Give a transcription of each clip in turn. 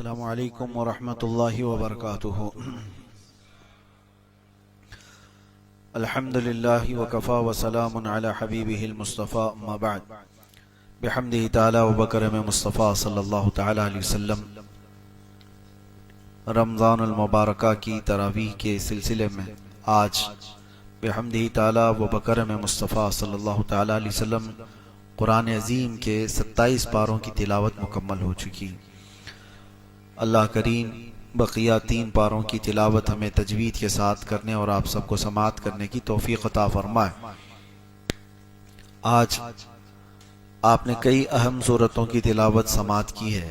السلام علیکم ورحمۃ اللہ وبرکاتہ۔ الحمد للہ وکفا وسلام علی حبیبہ المصطفیٰ، اما بعد، بحمدہ تعالی وبکرم مصطفیٰ صلی اللہ تعالی علیہ وسلم۔ رمضان المبارکہ کی تراویح کے سلسلے میں آج بحمدہ تعالی وبکرم مصطفیٰ صلی اللہ تعالی علیہ وسلم قرآن عظیم کے 27 پاروں کی تلاوت مکمل ہو چکی۔ اللہ کریم بقیہ 3 پاروں کی تلاوت ہمیں تجوید کے ساتھ کرنے اور آپ سب کو سماعت کرنے کی توفیق عطا فرمائے۔ آج آپ نے کئی اہم سورتوں کی تلاوت سماعت کی ہے۔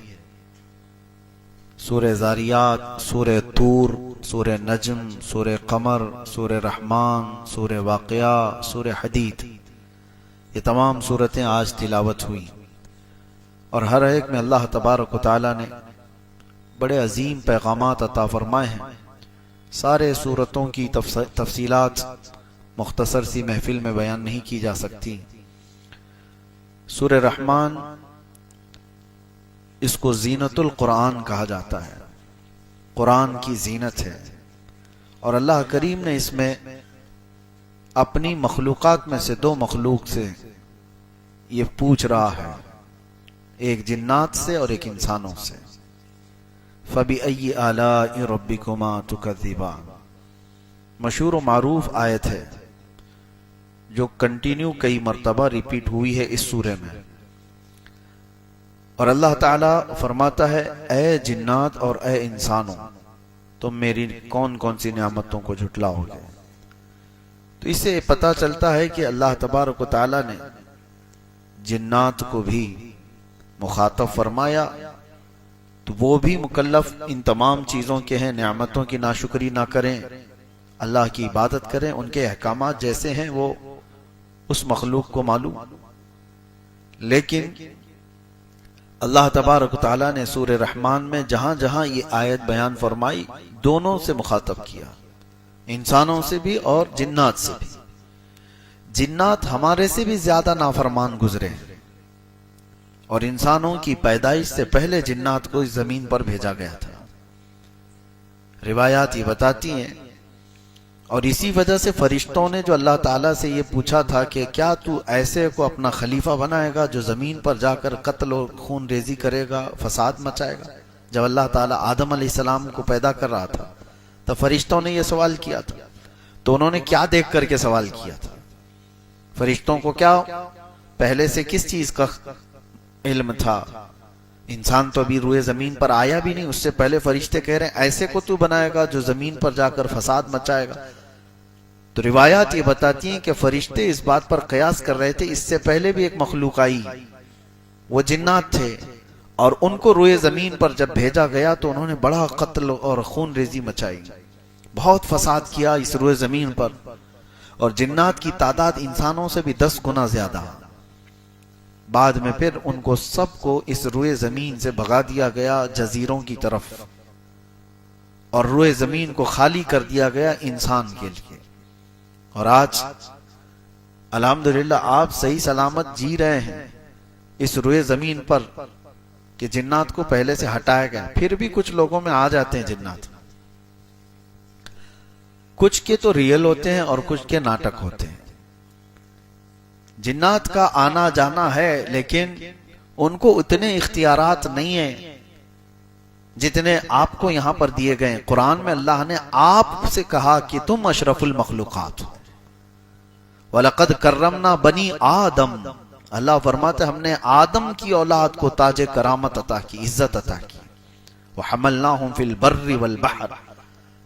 سورہ زاریات، سورہ طور، سورہ نجم، سورہ قمر، سورہ رحمان، سورہ واقعہ، سورہ حدید، یہ تمام سورتیں آج تلاوت ہوئی، اور ہر ایک میں اللہ تبارک و تعالی نے بڑے عظیم پیغامات عطا فرمائے ہیں۔ سارے سورتوں کی تفصیلات مختصر سی محفل میں بیان نہیں کی جا سکتی۔ سورہ رحمان، اس کو زینت القرآن کہا جاتا ہے، قرآن کی زینت ہے، اور اللہ کریم نے اس میں اپنی مخلوقات میں سے 2 مخلوق سے یہ پوچھ رہا ہے، ایک جنات سے اور ایک انسانوں سے۔ فَبِأَيِّ آلَاءِ رَبِّكُمَا تُكَذِّبَانِ، مشہور و معروف آیت ہے جو کنٹینیو کئی مرتبہ ریپیٹ ہوئی ہے اس سورے میں، اور اللہ تعالیٰ فرماتا ہے، اے جنات اور اے انسانوں، تم میری کون کون سی نعمتوں کو جھٹلاؤ گے۔ تو اس سے پتہ چلتا ہے کہ اللہ تبارک و تعالیٰ نے جنات کو بھی مخاطب فرمایا، تو وہ بھی مکلف ان تمام چیزوں کے ہیں، نعمتوں کی ناشکری نہ کریں، اللہ کی عبادت کریں، ان کے احکامات جیسے ہیں وہ اس مخلوق کو معلوم۔ لیکن اللہ تبارک و تعالیٰ نے سورہ رحمان میں جہاں جہاں یہ آیت بیان فرمائی، دونوں سے مخاطب کیا، انسانوں سے بھی اور جنات سے بھی۔ جنات ہمارے سے بھی زیادہ نافرمان گزرے ہیں، اور انسانوں کی پیدائش سے پہلے جنات کو اس زمین پر بھیجا گیا تھا، روایات یہ بتاتی ہیں۔ اور اسی وجہ سے فرشتوں نے جو اللہ تعالیٰ سے یہ پوچھا تھا کہ کیا تو ایسے کو اپنا خلیفہ بنائے گا جو زمین پر جا کر قتل اور خون ریزی کرے گا، فساد مچائے گا، جب اللہ تعالیٰ آدم علیہ السلام کو پیدا کر رہا تھا تو فرشتوں نے یہ سوال کیا تھا۔ تو انہوں نے کیا دیکھ کر کے سوال کیا تھا؟ فرشتوں کو کیا پہلے سے کس چیز کا علم تھا؟ انسان تو ابھی روئے زمین پر آیا بھی نہیں، اس سے پہلے فرشتے کہہ رہے ہیں ایسے کو تو بنائے گا جو زمین پر جا کر فساد مچائے گا۔ تو روایات یہ بتاتی ہیں کہ فرشتے اس بات پر قیاس کر رہے تھے، اس سے پہلے بھی ایک مخلوق آئی، وہ جنات تھے، اور ان کو روئے زمین پر جب بھیجا گیا تو انہوں نے بڑا قتل اور خون ریزی مچائی، بہت فساد کیا اس روئے زمین پر، اور جنات کی تعداد انسانوں سے بھی 10 گنا زیادہ۔ بعد میں پھر ان کو سب کو اس روئے زمین سے بھگا دیا گیا جزیروں کی طرف، اور روئے زمین کو خالی کر دیا گیا انسان کے لیے۔ اور آج الحمدللہ آپ صحیح سلامت جی رہے ہیں اس روئے زمین پر کہ جنات کو پہلے سے ہٹایا گیا۔ پھر بھی کچھ لوگوں میں آ جاتے ہیں جنات، کچھ کے تو ریئل ہوتے ہیں اور کچھ کے ناٹک ہوتے ہیں۔ جنات کا آنا جانا ہے، لیکن ان کو اتنے اختیارات نہیں ہیں جتنے آپ کو یہاں پر دیے گئے ہیں۔ قرآن میں اللہ نے آپ سے کہا کہ تم اشرف المخلوقات ہو۔ وَلَقَدْ كَرَّمْنَا بَنِي آدم، اللہ فرماتے ہم نے آدم کی اولاد کو تاج کرامت عطا کی، عزت عطا کی۔ وَحَمَلْنَاهُمْ فِي الْبَرِّ وَالْبَحْرِ،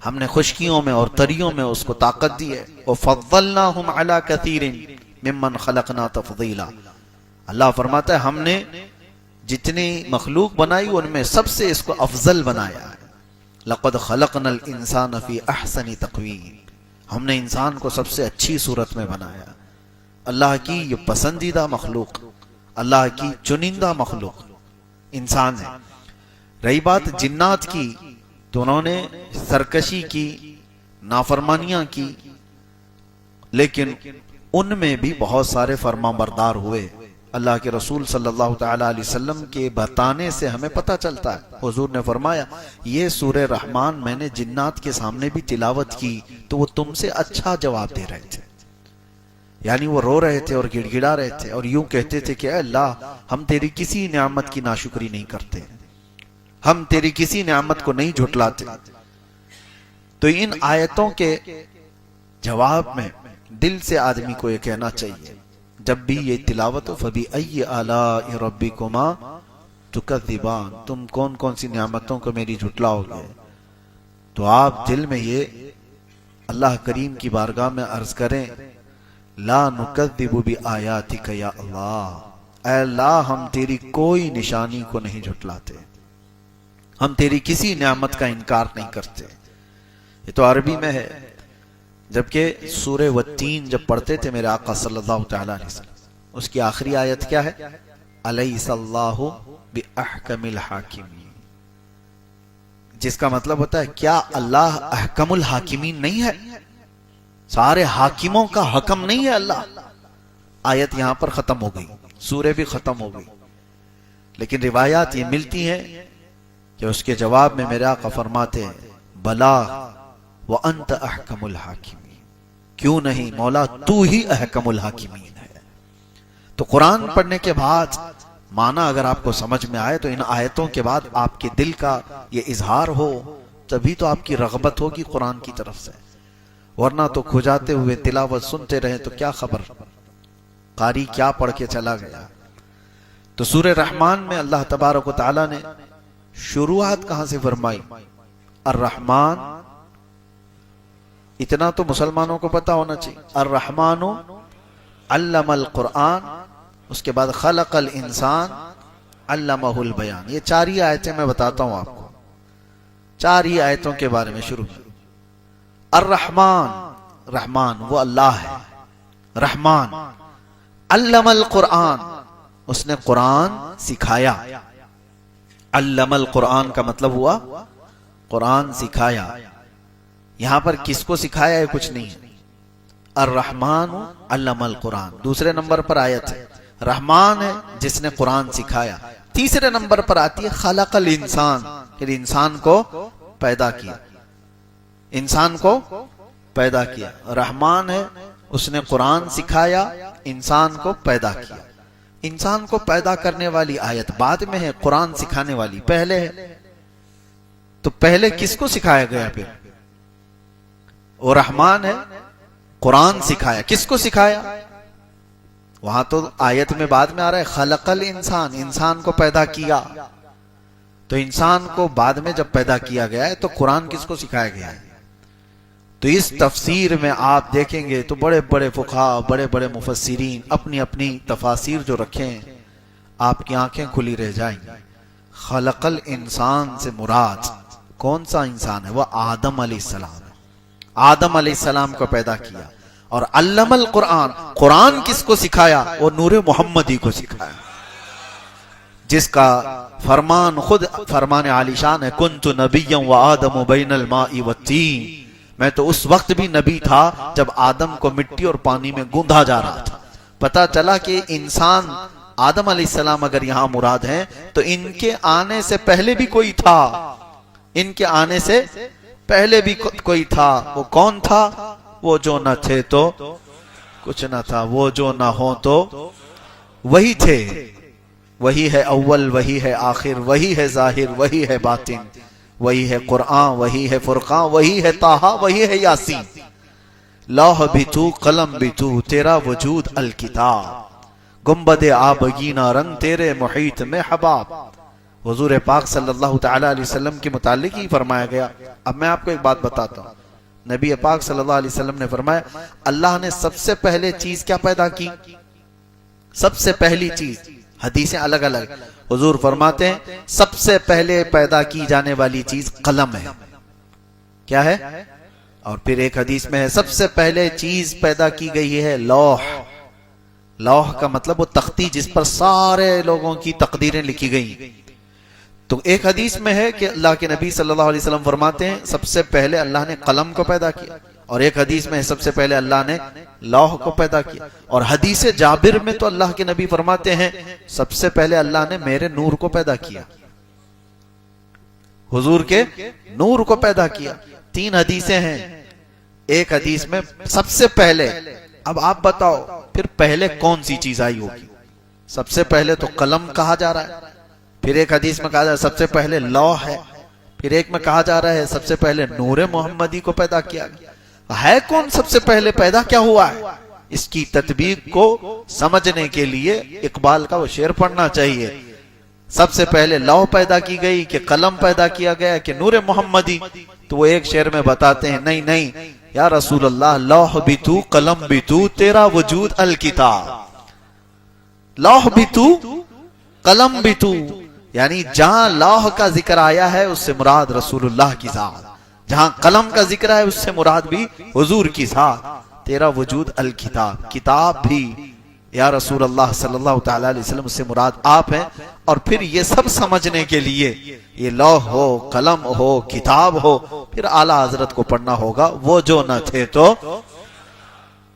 ہم نے خشکیوں میں اور تریوں میں اس کو طاقت دی ہے۔ وَفَضَّلْنَاهُمْ عَلَى كَثِيرٍ ممن خلقنا تفضیلا، اللہ فرماتا ہے ہم نے جتنی مخلوق بنائی ان میں سب سے اس کو افضل بنایا ہے۔ لقد خلقنا الانسان فی احسن تقویم، ہم نے انسان کو سب سے اچھی صورت میں بنایا۔ اللہ کی یہ پسندیدہ مخلوق، اللہ کی چنندہ مخلوق انسان ہے۔ رہی بات جنات کی، تو انہوں نے سرکشی کی، نافرمانیاں کی، لیکن ان میں بھی بہت سارے فرما بردار ہوئے، اللہ کے رسول صلی اللہ تعالی علیہ وسلم کے بتانے سے ہمیں پتہ چلتا ہے۔ حضور نے فرمایا یہ سورہ رحمان میں نے جنات کے سامنے بھی تلاوت کی تو وہ تم سے اچھا جواب دے رہے تھے، یعنی وہ رو رہے تھے اور گڑ گڑا رہے تھے اور یوں کہتے تھے کہ اے اللہ ہم تیری کسی نعمت کی ناشکری نہیں کرتے، ہم تیری کسی نعمت کو نہیں جھٹلاتے۔ تو ان آیتوں کے جواب میں دل سے آدمی کو یہ کہنا چاہیے جب بھی یہ تلاوت ہو فَبِأَيِّ آلَاءِ رَبِّكُمَا تُكَذِّبَانِ، تم کون کون سی نعمتوں کو میری جھٹلاؤ گے، تو آپ دل میں یہ اللہ کریم کی بارگاہ میں عرض کریں لا نکذب بآیاتک یا اللہ، اے اللہ ہم تیری کوئی نشانی کو نہیں جھٹلاتے، ہم تیری کسی نعمت کا انکار نہیں کرتے۔ یہ تو عربی میں ہے، جبکہ سورہ والتین جب پڑھتے تھے میرے آقا صلی اللہ تعالی علیہ وسلم، اس کی آخری آیت کیا ہے؟ الیس اللہ باحکم الحاکمین، جس کا مطلب ہوتا ہے کیا اللہ احکم الحاکمین نہیں ہے، سارے حاکموں کا حکم نہیں ہے اللہ؟ آیت یہاں پر ختم ہو گئی، سورہ بھی ختم ہو گئی، لیکن روایات یہ ملتی ہیں کہ اس کے جواب میں میرے آقا فرماتے ہیں بلا وانت احکم الحاکمین، کیوں نہیں مولا تو ہی احکم الحاکمین ہے۔ تو قرآن پڑھنے کے بعد معنی اگر آپ کو سمجھ میں آئے تو ان آیتوں کے بعد آپ کے دل کا یہ اظہار ہو تبھی تو آپ کی رغبت ہوگی قرآن کی طرف سے، ورنہ تو کھجاتے ہوئے تلاوت سنتے رہیں تو کیا خبر قاری کیا پڑھ کے چلا گیا۔ تو سورہ رحمان میں اللہ تبارک و تعالی نے شروعات کہاں سے فرمائی؟ الرحمن، اتنا تو مسلمانوں کو پتا ہونا چاہیے، الرحمن علم القرآن، اس کے بعد خلق الانسان علمہ البیان۔ یہ چار ہی آیتیں میں بتاتا ہوں آپ کو، چار ہی آیتوں کے بارے میں شروع میں۔ الرحمن، رحمان وہ اللہ ہے، رحمان۔ علم القرآن، اس نے قرآن سکھایا، علم القرآن کا مطلب ہوا قرآن سکھایا۔ یہاں پر کس کو سکھایا ہے کچھ نہیں ہے، الرحمن علم القرآن دوسرے نمبر پر آیت ہے، رحمان ہے جس نے قرآن سکھایا۔ تیسرے نمبر پر آتی ہے خلق الانسان، پھر انسان کو پیدا کیا، انسان کو پیدا کیا۔ رحمان ہے اس نے قرآن سکھایا، انسان کو پیدا کیا۔ انسان کو پیدا کرنے والی آیت بعد میں ہے، قرآن سکھانے والی پہلے ہے۔ تو پہلے کس کو سکھایا گیا؟ پھر وہ رحمان ہے، قرآن سکھایا، کس کو سکھایا؟ وہاں تو آیت میں بعد میں آ رہا ہے خلق الانسان، انسان کو پیدا کیا۔ تو انسان کو بعد میں جب پیدا کیا گیا ہے تو قرآن کس کو سکھایا گیا ہے؟ تو اس تفسیر میں آپ دیکھیں گے تو بڑے بڑے فقہاء، بڑے بڑے مفسرین اپنی اپنی تفاسیر جو رکھیں، آپ کی آنکھیں کھلی رہ جائیں گی۔ خلق الانسان سے مراد کون سا انسان ہے؟ وہ آدم علیہ السلام ہے، آدم علیہ السلام کو پیدا کیا۔ اور علم القرآن، قرآن کس کو سکھایا؟ وہ نور محمدی کو سکھایا، جس کا فرمان خود فرمان عالی شان ہے، کنت نبیا وآدم بین الماء والتین، میں تو اس وقت بھی نبی تھا جب آدم کو مٹی اور پانی میں گوندھا جا رہا تھا۔ پتا چلا کہ انسان آدم علیہ السلام اگر یہاں مراد ہیں تو ان کے آنے سے پہلے بھی کوئی تھا، ان کے آنے سے پہلے بھی کوئی تھا۔ وہ کون تھا؟ وہ جو نہ تھے تو کچھ نہ تھا، وہ جو نہ ہو تو وہی تھے۔ وہی ہے اول، وہی ہے آخر، وہی ہے ظاہر، وہی ہے باطن، وہی ہے قرآن، وہی ہے فرقان، وہی ہے طٰہٰ، وہی ہے یاسین۔ لوح بھی تو، قلم بھی تو، تیرا وجود الکتاب، گنبد آبگینہ رنگ تیرے محیط میں حباب۔ حضور پاک صلی اللہ تعالی علیہ وسلم کے متعلق ہی فرمایا گیا۔ اب میں آپ کو ایک بات بتاتا ہوں، نبی پاک صلی اللہ علیہ وسلم نے فرمایا اللہ نے سب سے پہلے چیز کیا پیدا کی؟ سب سے پہلی چیز، حدیثیں الگ الگ، حضور فرماتے ہیں سب سے پہلے پیدا کی جانے والی چیز قلم ہے۔ کیا ہے؟ اور پھر ایک حدیث میں ہے سب سے پہلے چیز پیدا کی گئی ہے لوح۔ لوح کا مطلب وہ تختی جس پر سارے لوگوں کی تقدیریں لکھی گئی۔ تو ایک حدیث میں ہے کہ اللہ کے نبی صلی اللہ علیہ وسلم فرماتے ہیں سب سے پہلے اللہ نے قلم کو پیدا کیا، اور ایک حدیث میں سب سے پہلے اللہ نے لوح کو پیدا کیا، اور حدیث جابر میں تو اللہ کے نبی فرماتے ہیں سب سے پہلے اللہ نے میرے نور کو پیدا کیا، حضور کے نور کو پیدا کیا۔ 3 حدیثیں ہیں، ایک حدیث میں سب سے پہلے، اب آپ بتاؤ پھر پہلے کون سی چیز آئی ہوگی؟ سب سے پہلے تو قلم کہا جا رہا ہے، پھر ایک حدیث میں کہا جا رہا ہے سب سے پہلے لوح ہے، پھر ایک میں کہا جا رہا ہے سب سے پہلے نور محمدی کو پیدا کیا گیا۔ ہے کون سب سے پہلے پیدا کیا ہوا ہے؟ اس کی تطبیق کو سمجھنے کے لیے اقبال کا وہ شعر پڑھنا چاہیے۔ سب سے پہلے لوح پیدا کی گئی کہ قلم پیدا کیا گیا کہ نور محمدی؟ تو وہ ایک شعر میں بتاتے ہیں نہیں نہیں یا رسول اللہ، لوح بھی تو قلم بھی تو، تیرا وجود الکتاب۔ لوح بھی تو قلم بھی تو، یعنی جہاں لوح کا ذکر آیا ہے اس سے مراد رسول اللہ کی ذات، جہاں قلم کا ذکر ہے اس سے مراد بھی حضور کی ذات۔ تیرا وجود الکتاب، کتاب بھی یا رسول اللہ صلی اللہ تعالی علیہ وسلم اس سے مراد آپ ہیں۔ اور پھر یہ سب سمجھنے کے لیے یہ لوح ہو، قلم ہو، کتاب ہو، پھر اعلیٰ حضرت کو پڑھنا ہوگا، وہ جو نہ تھے تو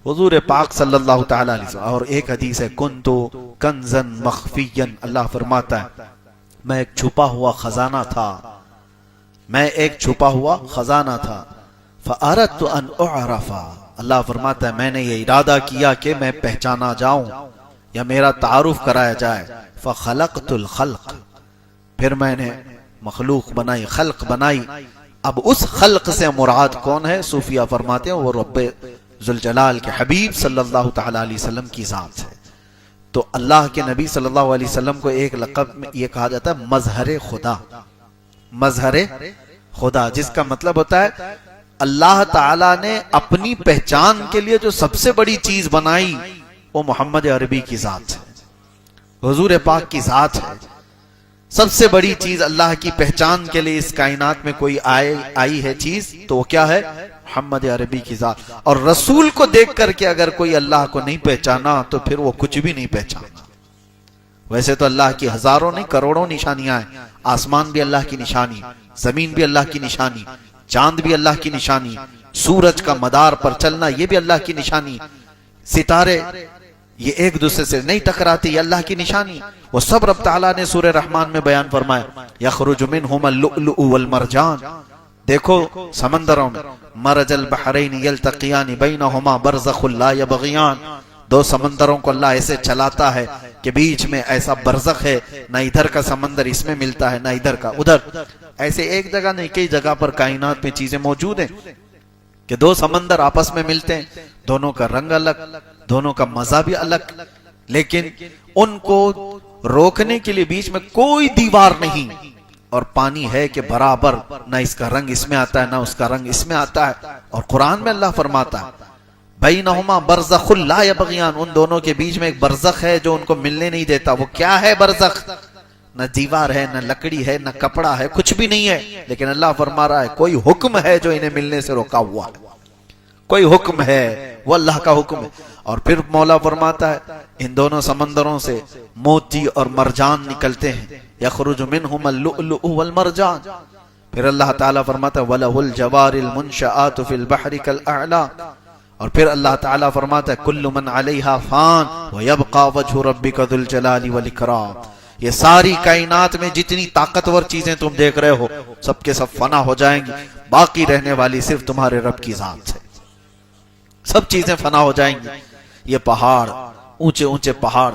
حضور پاک صلی اللہ تعالی علیہ وسلم۔ اور ایک حدیث ہے کنتو کنزن مخفیًا، اللہ فرماتا ہے میں ایک چھپا ہوا خزانہ تھا، میں ایک چھپا ہوا خزانہ تھا۔ فَأَرَدْتُ أَنْ أُعْرَفَ، اللہ فرماتا ہے میں نے یہ ارادہ کیا کہ میں پہچانا جاؤں یا میرا تعارف کرایا جائے۔ فَخَلَقْتُ الْخَلْقِ، پھر میں نے مخلوق بنائی، خلق بنائی۔ اب اس خلق سے مراد کون ہے؟ صوفیہ فرماتے ہیں وہ رب ذوالجلال کے حبیب صلی اللہ تعالی علیہ وسلم کی ذات ہے۔ تو اللہ کے نبی صلی اللہ علیہ وسلم کو ایک لقب میں یہ کہا جاتا ہے مظہر خدا، مظہر خدا، جس کا مطلب ہوتا ہے اللہ تعالیٰ نے اپنی پہچان کے لیے جو سب سے بڑی چیز بنائی وہ محمد عربی کی ذات ہے، حضور پاک کی ذات ہے۔ سب سے بڑی چیز اللہ کی پہچان کے لیے اس کائنات میں کوئی آئی ہے چیز تو وہ کیا ہے؟ محمد عربی کی ذات۔ اور رسول کو دیکھ کر کے اگر کوئی اللہ کو نہیں پہچانا تو پھر وہ کچھ بھی نہیں پہچانا۔ ویسے تو اللہ کی ہزاروں نہیں کروڑوں نشانیاں ہیں، آسمان بھی اللہ کی نشانی، زمین بھی اللہ کی نشانی، چاند بھی اللہ کی نشانی، سورج کا مدار پر چلنا یہ بھی اللہ کی نشانی، ستارے یہ ایک دوسرے سے نہیں ٹکراتے یہ اللہ کی نشانی۔ وہ سب رب تعالیٰ نے سورہ رحمان میں بیان فرمایا یخرج منہم اللؤلؤ والمرجان، دیکھو سمندروں میں مرج البحرین یلتقیان بینہما برزخ لا یبغیان، 2 سمندروں کو اللہ ایسے چلاتا ہے کہ بیچ میں ایسا برزخ ہے، نہ ادھر کا سمندر اس میں ملتا ہے نہ ادھر کا ادھر۔ ایسے ایک جگہ نہیں کئی جگہ پر کائنات میں چیزیں موجود ہیں کہ 2 سمندر آپس میں ملتے ہیں، دونوں کا رنگ الگ، دونوں کا مزہ بھی الگ، لیکن ان کو روکنے کے لیے بیچ میں کوئی دیوار نہیں، اور پانی ہے کہ برابر نہ اس کا رنگ اس میں آتا ہے نہ اس کا رنگ اس میں آتا ہے۔ اور قرآن میں اللہ فرماتا ہے بینہما برزخ لا یبغیان، ان دونوں کے بیچ میں ایک برزخ ہے جو ان کو ملنے نہیں دیتا۔ وہ کیا ہے برزخ؟ نہ دیوار ہے نہ لکڑی ہے نہ کپڑا ہے، کچھ بھی نہیں ہے، لیکن اللہ فرما رہا ہے کوئی حکم ہے جو انہیں ملنے سے روکا ہوا ہے، کوئی حکم ہے، وہ اللہ کا حکم ہے۔ اور پھر مولا فرماتا ہے ان دونوں سمندروں سے موتی اور مرجان نکلتے ہیں، یخرج منہم اللؤلؤ والمرجان۔ پھر اللہ تعالیٰ فرماتا ہے وَلَهُ الْجَوَارِ الْمُنْشَآتُ فِي الْبَحْرِ كَالْأَعْلَامِ، اور پھر اللہ تعالیٰ فرماتا ہے کل من علیہا فان وَيَبْقَى وَجْهُ رَبِّكَ ذُو الْجَلَالِ وَالْإِكْرَامِ، یہ ساری کائنات میں جتنی طاقتور چیزیں تم دیکھ رہے ہو سب کے سب فنا ہو جائیں گی، باقی رہنے والی صرف تمہارے رب کی ذات ہے۔ سب چیزیں فنا ہو جائیں گی۔ یہ پہاڑ، اونچے اونچے پہاڑ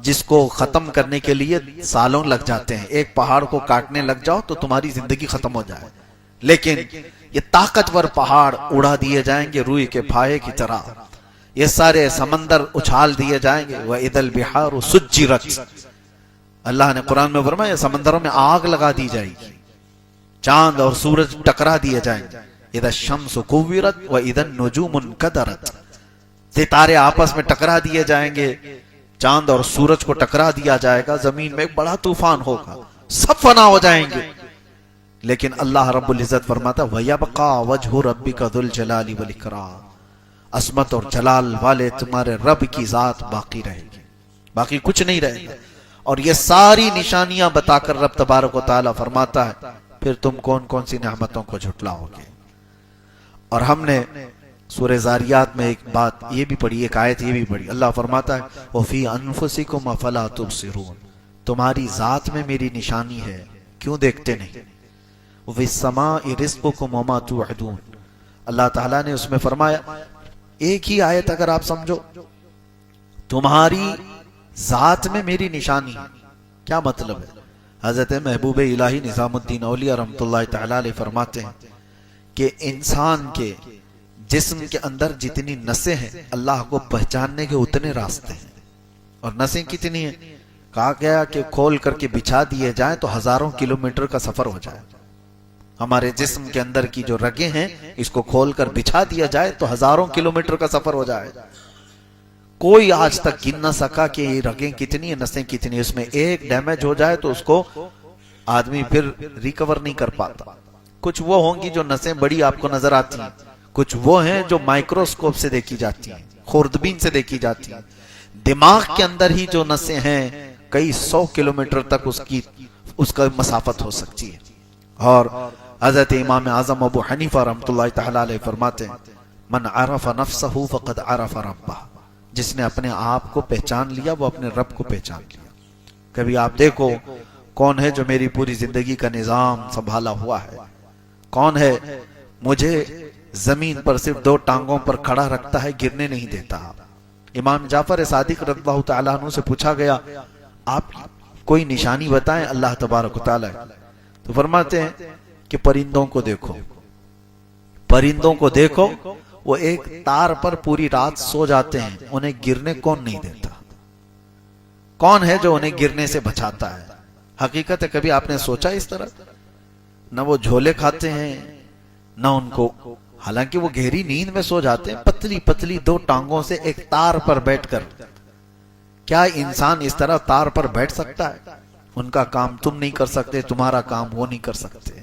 جس کو ختم کرنے کے لیے سالوں لگ جاتے ہیں، ایک پہاڑ کو کاٹنے لگ جاؤ تو تمہاری زندگی ختم ہو جائے، لیکن یہ طاقتور پہاڑ اڑا دیے جائیں گے روئی کے پھائے کی طرح، یہ سارے سمندر اچھال دیے جائیں گے۔ وَإِذَا الْبِحَارُ سُجِّرَتْ، اللہ نے قرآن میں فرمایا سمندروں میں آگ لگا دی جائے گی، چاند اور سورج ٹکرا دیے جائیں گے۔ اذا الشمس كورت واذا النجوم انكدرت، ستارے آپس میں ٹکرا دیے جائیں گے، چاند اور سورج کو ٹکرا دیا جائے گا، زمین میں ایک بڑا طوفان ہوگا، سب فنا ہو جائیں گے۔ لیکن اللہ رب العزت فرماتا وَيَبْقَى وَجْهُ رَبِّكَ ذُو الْجَلَالِ وَالْإِكْرَامِ، عظمت اور جلال والے تمہارے رب کی ذات باقی رہے گی، باقی کچھ نہیں رہے گا۔ اور یہ ساری نشانیاں بتا کر رب تبارک و تعالیٰ فرماتا ہے پھر تم کون کون سی نعمتوں کو جھٹلاؤ گے۔ اور ہم نے سورہ زاریات میں ایک بات یہ بھی پڑھی، ایک آیت یہ بھی پڑھی، اللہ فرماتا ہے وَفِي أَنفُسِكُمْ أَفَلَا تُبْصِرُونَ، تمہاری ذات میں میری نشانی ہے، کیوں دیکھتے نہیں؟ وَفِي السَّمَاءِ رِزْقُكُمْ وَمَا تُوعَدُونَ، اللہ تعالیٰ نے اس میں فرمایا، ایک ہی آیت اگر آپ سمجھو، تمہاری ذات میں میری نشانی ہے، کیا مطلب ہے؟ حضرت محبوب الہی نظام الدین اولیاء رحمۃ اللہ تعالی علیہ فرماتے ہیں کہ انسان کے جسم کے اندر جتنی نسیں ہیں اللہ کو پہچاننے کے اتنے راستے ہیں، اور نسیں کتنی ہیں؟ کہا گیا کہ کھول کر کے بچھا دیے جائیں تو ہزاروں کلومیٹر کا سفر ہو جائے۔ ہمارے جسم کے اندر کی جو رگیں ہیں اس کو کھول کر بچھا دیا جائے تو ہزاروں کلومیٹر کا سفر ہو جائے۔ کوئی آج تک گن نہ سکا کہ یہ رگیں کتنی ہیں، نسیں کتنی، اس میں ایک ڈیمیج ہو جائے تو اس کو آدمی پھر ریکور نہیں کر پاتا۔ کچھ وہ ہوں گی جو نسیں بڑی آپ کو نظر آتی ہیں، کچھ وہ ہیں جو مائکروسکوپ سے دیکھی جاتی ہیں، خوردبین سے دیکھی جاتی ہیں۔ دماغ کے اندر ہی جو نسیں ہیں کئی 100 کلومیٹر تک اس کا مسافت ہو سکتی ہے۔ اور حضرت امام اعظم ابو حنیفہ رحمۃ اللہ تعالی علیہ فرماتے ہیں من عرف نفسہ فقد عرف ربہ، جس نے اپنے آپ کو پہچان لیا وہ اپنے رب کو پہچان لیا۔ کبھی آپ دیکھو کون ہے جو میری پوری زندگی کا نظام سنبھالا ہوا ہے، کون ہے مجھے زمین پر صرف 2 ٹانگوں پر کھڑا رکھتا ہے، گرنے نہیں دیتا۔ امام جعفر صادق رضی اللہ تعالیٰ عنہ سے پوچھا گیا آپ کوئی نشانی بتائیں اللہ تبارک و تعالیٰ، تو فرماتے ہیں کہ پرندوں کو دیکھو، پرندوں کو دیکھو، وہ ایک تار پر پوری رات سو جاتے ہیں، انہیں گرنے کون نہیں دیتا؟ کون ہے جو انہیں گرنے سے بچاتا ہے؟ حقیقت ہے کبھی آپ نے سوچا اس طرح؟ نہ وہ جھولے کھاتے ہیں نہ ان کو، حالانکہ وہ گہری نیند میں سو جاتے ہیں پتلی پتلی 2 ٹانگوں سے ایک تار پر بیٹھ کر۔ کیا انسان اس طرح تار پر بیٹھ سکتا ہے؟ ان کا کام تم نہیں کر سکتے، تمہارا کام وہ نہیں کر سکتے۔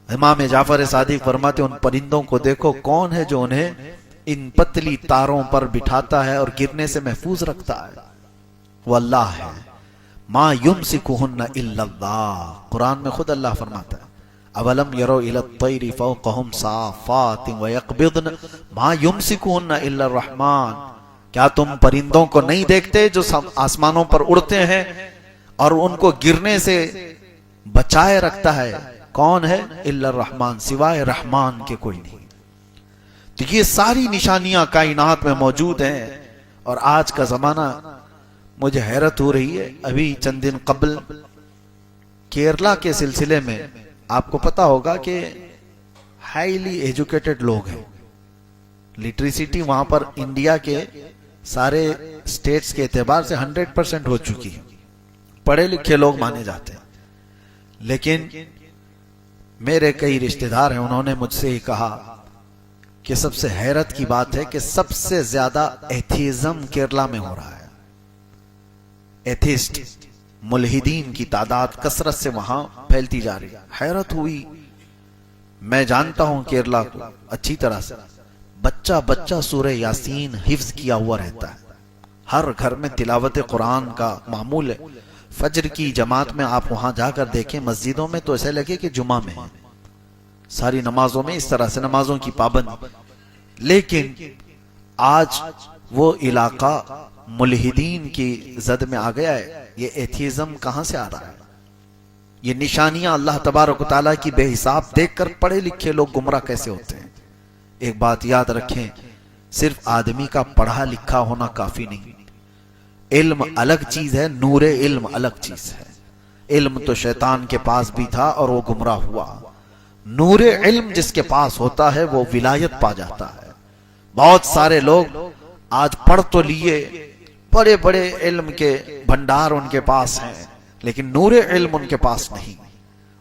امام جعفر صادق فرماتے ان پرندوں کو دیکھو کون ہے جو انہیں ان پتلی تاروں پر بٹھاتا ہے اور گرنے سے محفوظ رکھتا ہے، وہ اللہ ہے۔ ما یمسکہن الا اللہ، قرآن میں خود اللہ فرماتا ہے اولم یروا الی الطیر فوقہم صافات ویقبضن ما یمسکہن الا الرحمن، کیا تم پرندوں کو نہیں دیکھتے جو آسمانوں پر اڑتے ہیں اور ان کو گرنے سے بچائے رکھتا ہے؟ کون ہے؟ الا الرحمن، سوائے رحمان کے کوئی نہیں۔ تو یہ ساری نشانیاں کائنات میں موجود ہیں، اور آج کا زمانہ مجھے حیرت ہو رہی ہے۔ ابھی چند دن قبل کیرلا کے سلسلے میں آپ کو پتا ہوگا کہ ہائیلی ایجوکیٹڈ لوگ ہیں، لٹریسٹی وہاں پر انڈیا کے سارے سٹیٹس کے اعتبار سے 100% ہو چکی ہے، پڑھے لکھے لوگ مانے جاتے ہیں۔ لیکن میرے کئی رشتہ دار ہیں، انہوں نے مجھ سے ہی کہا کہ سب سے حیرت کی بات ہے کہ سب سے زیادہ ایتھیزم کیرلا میں ہو رہا ہے۔ ایتھیسٹ، ملحدین کی تعداد کثرت سے وہاں پھیلتی جا رہی ہے۔ حیرت ہوئی، میں جانتا ہوں کیرلا کو اچھی طرح سے، بچہ بچہ سورہ یاسین حفظ کیا ہوا رہتا ہے، ہر گھر میں تلاوت قرآن کا معمول ہے۔ فجر کی جماعت میں آپ وہاں جا کر دیکھیں، مسجدوں میں تو ایسے لگے کہ جمعہ میں ہیں، ساری نمازوں میں اس طرح سے نمازوں کی پابند۔ لیکن آج وہ علاقہ ملحدین کی زد میں آ گیا ہے۔ یہ ایتھیزم کہاں سے آ رہا ہے؟ یہ نشانیاں اللہ تبارک و تعالیٰ کی بے حساب دیکھ کر پڑھے لکھے لوگ گمراہ کیسے ہوتے ہیں؟ ایک بات یاد رکھیں، صرف آدمی کا پڑھا لکھا ہونا کافی نہیں، علم الگ چیز ہے، نور علم الگ چیز ہے۔ علم تو شیطان کے پاس بھی تھا اور وہ گمراہ ہوا، نور علم جس کے پاس ہوتا ہے وہ ولایت پا جاتا ہے۔ بہت سارے لوگ آج پڑھ تو لیے، بڑے بڑے علم کے بھنڈار ان کے پاس ہیں، لیکن نور علم ان کے پاس نہیں۔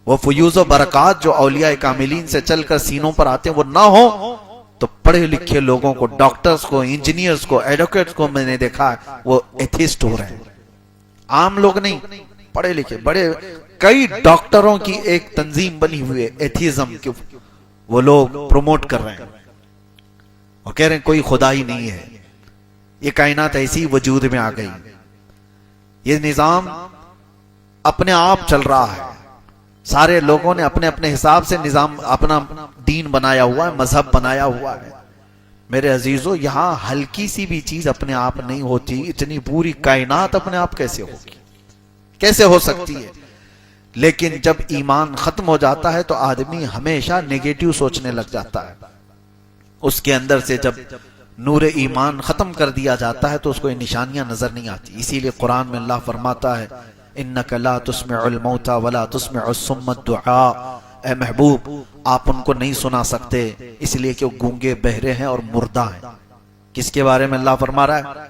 وہ فیوز و برکات جو اولیاء کاملین سے چل کر سینوں پر آتے ہیں وہ نہ ہو تو پڑھے لکھے لوگوں کو، ڈاکٹرز کو، انجینئرز کو، ایڈوکیٹس کو میں نے دیکھا ہے وہ ایتھیسٹ ہو رہے ہیں، عام لوگ نہیں، پڑھے لکھے بڑے کئی ڈاکٹروں کی ایک تنظیم بنی ہوئی ہے ایتھیزم کی، وہ لوگ پروموٹ کر رہے ہیں اور کہہ رہے ہیں کوئی خدا ہی نہیں ہے، یہ کائنات ایسی وجود میں آ گئی، یہ نظام اپنے آپ چل رہا ہے، سارے لوگوں نے اپنے اپنے حساب سے نظام، اپنا دین بنایا ہوا ہے، مذہب بنایا ہوا ہے۔ میرے عزیزو یہاں ہلکی سی بھی چیز اپنے آپ نہیں ہوتی، اتنی پوری کائنات اپنے آپ کیسے ہوگی، کیسے ہو سکتی ہے؟ لیکن جب ایمان ختم ہو جاتا ہے تو آدمی ہمیشہ نیگیٹو سوچنے لگ جاتا ہے. اس کے اندر سے جب نور ایمان ختم کر دیا جاتا ہے تو اس کو یہ نشانیاں نظر نہیں آتی. اسی لیے قرآن میں اللہ فرماتا ہے انک لا تسمع الموتى ولا تسمع الصم الدعاء، اے محبوب آپ ان کو نہیں سنا سکتے اس لیے کہ وہ گونگے بہرے ہیں اور مردہ ہیں. کس کے بارے میں اللہ فرما رہا ہے؟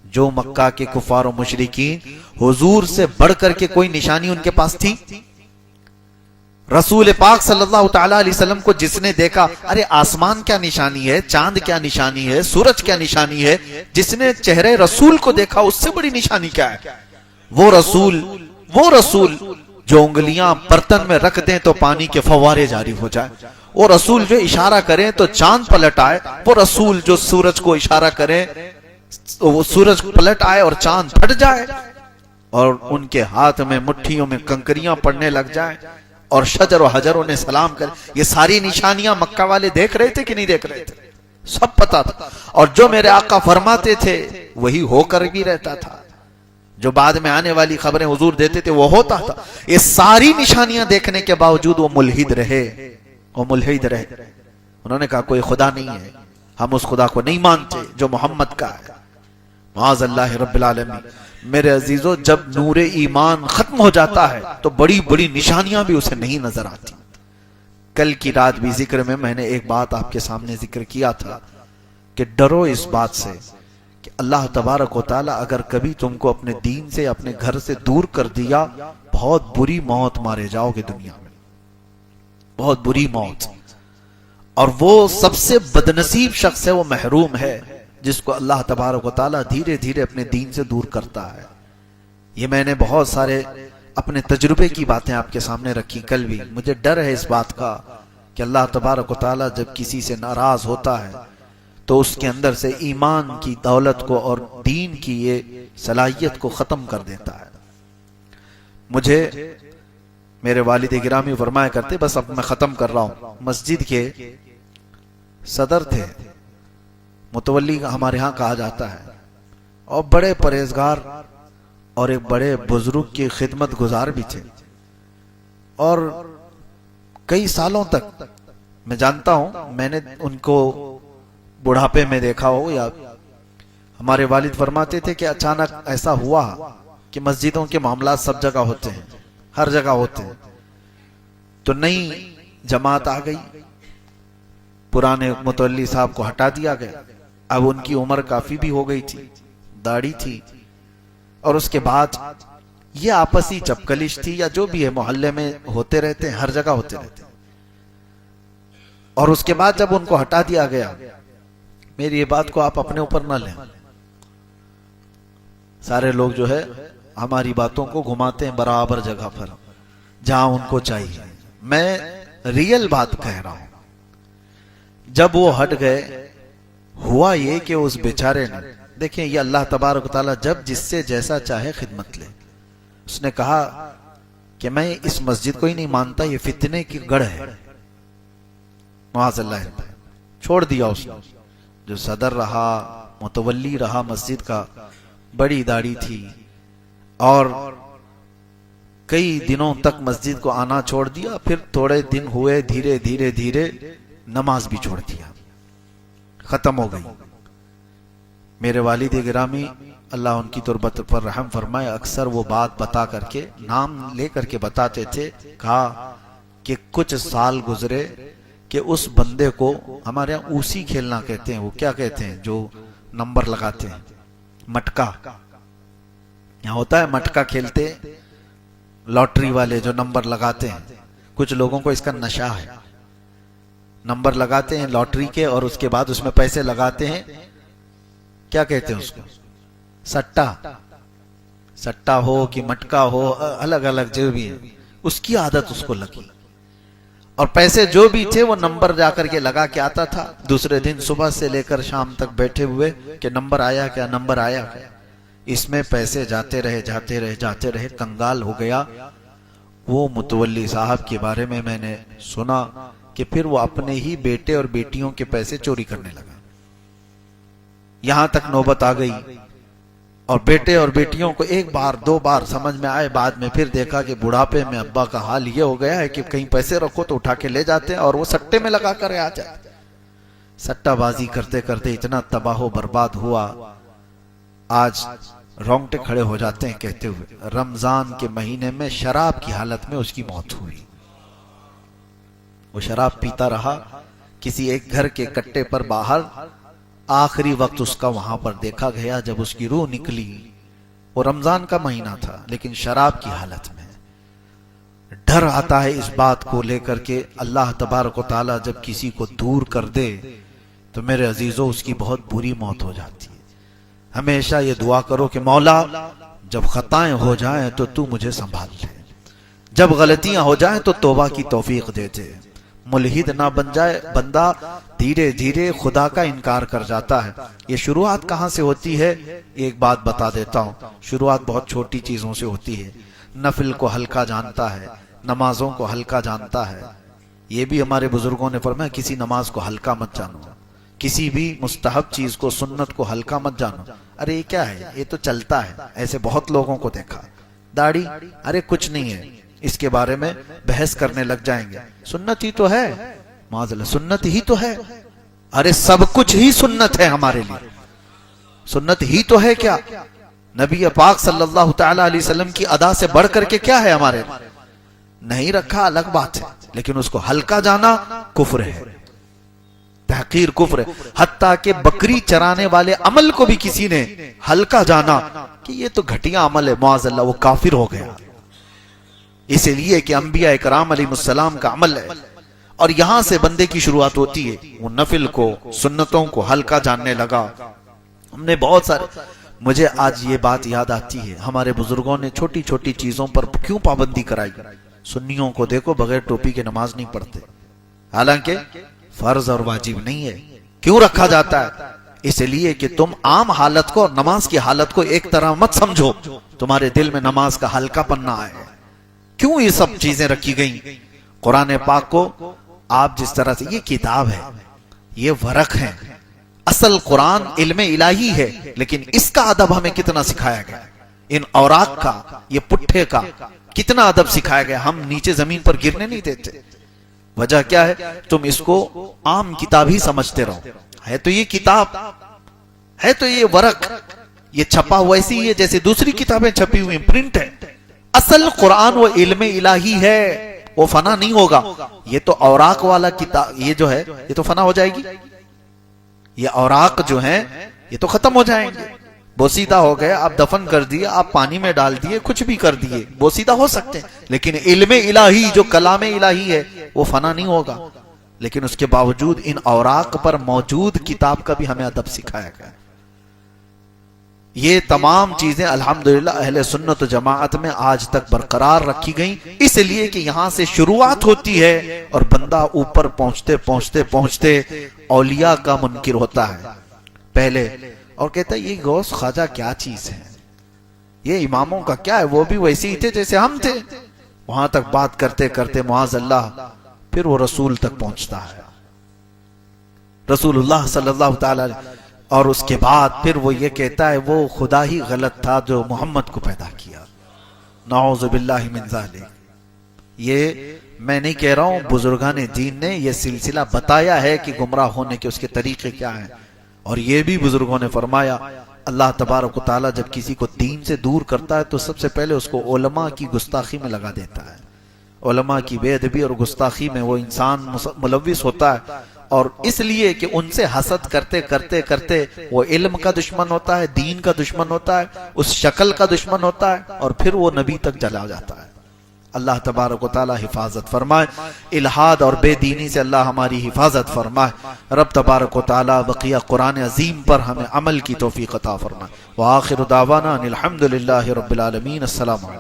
جو مکہ کے کفار و مشرکین، حضور سے بڑھ کر کے کوئی نشانی ان کے پاس تھی؟ رسول پاک صلی اللہ تعالی علیہ وسلم کو جس نے دیکھا، ارے آسمان کیا نشانی ہے، چاند کیا نشانی ہے، سورج کیا نشانی ہے، جس نے چہرے رسول کو دیکھا اس سے بڑی نشانی کیا ہے؟ وہ رسول جو انگلیاں برتن میں رکھ دیں تو پانی کے فوارے جاری ہو جائے، وہ رسول جو اشارہ کریں تو چاند پلٹ آئے، وہ رسول جو سورج کو اشارہ کریں وہ سورج پلٹ آئے اور چاند پھٹ جائے، اور ان کے ہاتھ میں مٹھیوں میں کنکریاں پڑنے لگ جائیں اور شجر و حجر انہیں سلام کرے. یہ ساری نشانیاں مکہ والے دیکھ رہے تھے کہ نہیں دیکھ رہے تھے؟ سب پتا تھا. اور جو میرے آقا فرماتے تھے وہی ہو کر بھی رہتا تھا. جو بعد میں آنے والی خبریں حضور دیتے تھے وہ ہوتا تھا. یہ ساری نشانیاں دیکھنے کے باوجود وہ ملحد رہے. انہوں نے کہا کوئی خدا نہیں ہے، ہم اس خدا کو نہیں مانتے جو محمد کا ہے. معاذ اللہ رب العالمین. میرے عزیزو جب نور ایمان ختم ہو جاتا ہے تو بڑی بڑی نشانیاں بھی اسے نہیں نظر آتی. کل کی رات بھی ذکر میں نے ایک بات آپ کے سامنے ذکر کیا تھا کہ ڈرو اس بات سے کہ اللہ تبارک و تعالی اگر کبھی تم کو اپنے دین سے اپنے گھر سے دور کر دیا، بہت بری موت مارے جاؤ گے دنیا میں، بہت بری موت. اور وہ سب سے بدنصیب شخص ہے، وہ محروم ہے جس کو اللہ تبارک و تعالی دھیرے دھیرے اپنے دین سے دور کرتا ہے. یہ میں نے بہت سارے اپنے تجربے کی باتیں آپ کے سامنے رکھی کل بھی. مجھے ڈر ہے اس بات کا کہ اللہ تبارک و تعالی جب کسی سے ناراض ہوتا ہے تو اس کے اندر سے ایمان کی دولت کو اور دین کی یہ صلاحیت کو ختم کر دیتا ہے. مجھے میرے والد گرامی فرمایا کرتے، بس اب میں ختم کر رہا ہوں، مسجد کے صدر تھے، متولی ہمارے ہاں کہا جاتا ہے، اور بڑے پرہیزگار اور ایک بڑے بزرگ کی خدمت گزار بھی تھے. اور کئی سالوں تک میں جانتا ہوں، میں نے ان کو بڑھاپے میں دیکھا ہو، یا ہمارے والد فرماتے تھے کہ اچانک ایسا ہوا کہ مسجدوں کے معاملات سب جگہ ہوتے ہیں، ہر جگہ ہوتے ہیں، تو نئی جماعت آ گئی، پرانے متولی صاحب کو ہٹا دیا گیا. اب ان کی عمر کافی بھی ہو گئی تھی، داڑھی تھی، اور اس کے بعد یہ آپسی چپکلش تھی یا جو بھی ہے، محلے میں ہوتے رہتے ہیں، ہر جگہ ہوتے رہتے ہیں. اور اس کے بعد جب ان کو ہٹا دیا گیا، میری یہ بات کو آپ اپنے اوپر نہ لیں، سارے لوگ جو ہے ہماری باتوں کو گھماتے ہیں برابر جگہ پر جہاں ان کو چاہیے. میں ریئل بات کہہ رہا ہوں. جب وہ ہٹ گئے، ہوا یہ کہ اس بیچارے نے، دیکھیں یہ اللہ تبارک و تعالی جب جس سے جیسا چاہے خدمت لے. اس نے کہا کہ میں اس مسجد کو ہی نہیں مانتا، یہ فتنے کی گڑھ ہے. معاذ اللہ، چھوڑ دیا اس نے. جو صدر رہا، متولی رہا مسجد کا، بڑی داڑھی تھی، اور کئی دنوں تک مسجد کو آنا چھوڑ دیا. پھر تھوڑے دن ہوئے، دھیرے دھیرے دھیرے نماز بھی چھوڑ دیا، ختم ہو گئی. میرے والد گرامی اللہ ان کی تربت پر رحم فرمائے، اکثر وہ بات بتا کر کے، نام لے کر کے بتاتے تھے. کہا کہ کچھ سال گزرے کہ اس بندے کو، ہمارے یہاں اوسی کھیلنا کہتے ہیں، وہ کیا کہتے ہیں جو نمبر لگاتے ہیں، مٹکا. یہاں ہوتا ہے مٹکا کھیلتے، لاٹری والے جو نمبر لگاتے ہیں. کچھ لوگوں کو اس کا نشہ ہے، نمبر لگاتے ہیں لاٹری کے اور اس کے بعد اس میں پیسے لگاتے ہیں. کیا کہتے ہیں اس کو؟ سٹا. سٹا ہو کہ مٹکا ہو، الگ الگ جو بھی ہے، اس کی عادت اس کو لگی. اور پیسے جو بھی تھے وہ نمبر جا کر کے لگا کے آتا تھا. دوسرے دن صبح سے لے کر شام تک بیٹھے ہوئے کہ نمبر آیا کیا، نمبر آیا کیا. اس میں پیسے جاتے رہے جاتے رہے جاتے رہے، کنگال ہو گیا. وہ متولی صاحب کے بارے میں نے سنا کہ پھر وہ اپنے ہی بیٹے اور بیٹیوں کے پیسے چوری کرنے لگا. یہاں تک نوبت آ گئی اور بیٹے اور بیٹیوں کو ایک بار دو بار سمجھ میں آئے، بعد میں پھر دیکھا کہ بڑھاپے میں ابا کا حال یہ ہو گیا ہے کہ کہیں پیسے رکھو تو اٹھا کے لے جاتے ہیں اور وہ سٹے میں لگا کر آ جائے۔ سٹہ بازی کرتے کرتے اتنا تباہ و برباد ہوا، آج رونگٹے کھڑے ہو جاتے ہیں کہتے ہوئے رمضان کے مہینے میں شراب کی حالت میں اس کی موت ہوئی۔ وہ شراب پیتا رہا کسی ایک گھر کے کٹے پر باہر، آخری وقت اس کا وہاں پر دیکھا گیا جب اس کی روح نکلی۔ وہ رمضان کا مہینہ تھا لیکن شراب کی حالت میں۔ ڈر آتا ہے اس بات کو لے کر کے اللہ تبارک و تعالی جب کسی کو دور کر دے تو میرے عزیزو اس کی بہت بری موت ہو جاتی ہے۔ ہمیشہ یہ دعا کرو کہ مولا جب خطائیں ہو جائیں تو تو مجھے سنبھال لے، جب غلطیاں ہو جائیں تو توبہ کی توفیق دے دے۔ ملحد نہ بن جائے بندہ، دھیرے دھیرے خدا کا انکار کر جاتا ہے۔ یہ شروعات کہاں سے ہوتی ہے؟ ایک بات بتا دیتا ہوں، شروعات بہت چھوٹی چیزوں سے ہوتی ہے۔ نفل کو ہلکا جانتا ہے، نمازوں کو ہلکا جانتا ہے۔ یہ بھی ہمارے بزرگوں نے فرمایا کسی نماز کو ہلکا مت جانو، کسی بھی مستحب چیز کو سنت کو ہلکا مت جانو۔ ارے یہ کیا ہے، یہ تو چلتا ہے، ایسے بہت لوگوں کو دیکھا۔ داڑھی، ارے کچھ نہیں ہے، اس کے بارے میں بحث کرنے لگ جائیں گے، سنت ہی تو ہے، معاذ اللہ سنت ہی تو ہے۔ ارے سب کچھ ہی سنت ہے ہمارے لیے، سنت ہی تو ہے کیا؟ نبی پاک صلی اللہ تعالی علیہ وسلم کی ادا سے بڑھ کر کے کیا ہے ہمارے لیے؟ نہیں رکھا الگ بات ہے، لیکن اس کو ہلکا جانا کفر ہے، تحقیر کفر ہے۔ حتیٰ کہ بکری چرانے والے عمل کو بھی کسی نے ہلکا جانا کہ یہ تو گھٹیا عمل ہے، معاذ اللہ وہ کافر ہو گیا۔ اس لیے کہ انبیاء کرام علیہ السلام کا عمل ہے، اور یہاں سے بندے کی شروعات ہوتی ہے۔ وہ نفل کو سنتوں کو ہلکا جاننے لگا۔ ہم نے بہت سارے، مجھے آج یہ بات یاد آتی ہے ہمارے بزرگوں نے چھوٹی چھوٹی چیزوں پر کیوں پابندی کرائی۔ سنیوں کو دیکھو بغیر ٹوپی کے نماز نہیں پڑھتے، حالانکہ فرض اور واجب نہیں ہے۔ کیوں رکھا جاتا ہے؟ اس لیے کہ تم عام حالت کو اور نماز کی حالت کو ایک طرح مت سمجھو، تمہارے دل میں نماز کا ہلکا پن نہ آئے۔ کیوں یہ سب چیزیں رکھی گئیں؟ قرآن پاک کو آپ جس طرح سے، یہ کتاب ہے، یہ ورق ہے، اصل قرآن علم الہی ہے، لیکن اس کا ادب ہمیں کتنا سکھایا گیا، ان اوراق کا، یہ پٹھے کا کتنا ادب سکھایا گیا۔ ہم نیچے زمین پر گرنے نہیں دیتے۔ وجہ کیا ہے؟ تم اس کو عام کتاب ہی سمجھتے رہو، ہے تو یہ کتاب، ہے تو یہ ورق، یہ چھپا ہوا ایسی ہے جیسے دوسری کتابیں چھپی ہوئی پرنٹ ہے۔ اصل قرآن وہ علم الہی ہے، وہ فنا نہیں ہوگا۔ یہ تو اوراق والا کتاب، یہ جو ہے یہ تو فنا ہو جائے گی، یہ اوراق جو ہیں یہ تو ختم ہو جائیں گے۔ بوسیدہ ہو گئے، آپ دفن کر دیے، آپ پانی میں ڈال دیے، کچھ بھی کر دیے، بوسیدہ ہو سکتے ہیں، لیکن علم الہی جو کلام الہی ہے وہ فنا نہیں ہوگا۔ لیکن اس کے باوجود ان اوراق پر موجود کتاب کا بھی ہمیں ادب سکھایا گیا۔ یہ تمام چیزیں الحمدللہ اہل سنت و جماعت میں آج تک برقرار رکھی گئیں، اس لیے کہ یہاں سے شروعات ہوتی ہے اور بندہ اوپر پہنچتے پہنچتے پہنچتے اولیاء کا منکر ہوتا ہے پہلے، اور کہتا ہے یہ غوث خواجہ کیا چیز ہے، یہ اماموں کا کیا ہے، وہ بھی ویسے ہی تھے جیسے ہم تھے۔ وہاں تک بات کرتے کرتے معاذ اللہ پھر وہ رسول تک پہنچتا ہے، رسول اللہ صلی اللہ تعالی علیہ، اور اس کے بعد پھر وہ یہ کہتا ہے وہ خدا ہی غلط تھا جو محمد کو پیدا کیا، نعوذ باللہ من ذالک۔ یہ میں نہیں کہہ رہا ہوں، بزرگان دین نے یہ سلسلہ بتایا ہے کہ گمراہ ہونے کے اس کے طریقے کیا ہیں، اور یہ بھی بزرگوں نے فرمایا اللہ تبارک و تعالی جب کسی کو دین سے دور کرتا ہے تو سب سے پہلے اس کو علماء کی گستاخی میں لگا دیتا ہے۔ علماء کی بے ادبی اور گستاخی میں وہ انسان ملوث ہوتا ہے، اور اس لیے کہ ان سے حسد کرتے کرتے کرتے وہ علم کا دشمن ہوتا ہے، دین کا دشمن ہوتا ہے، اس شکل کا دشمن ہوتا ہے، اور پھر وہ نبی تک چلا جاتا ہے۔ اللہ تبارک و تعالی حفاظت فرمائے، الہاد اور بے دینی سے اللہ ہماری حفاظت فرمائے۔ رب تبارک و تعالی بقیہ قرآن عظیم پر ہمیں عمل کی توفیق عطا فرمائے۔ وآخر دعوانا ان الحمدللہ رب العالمین۔ السلام علیکم۔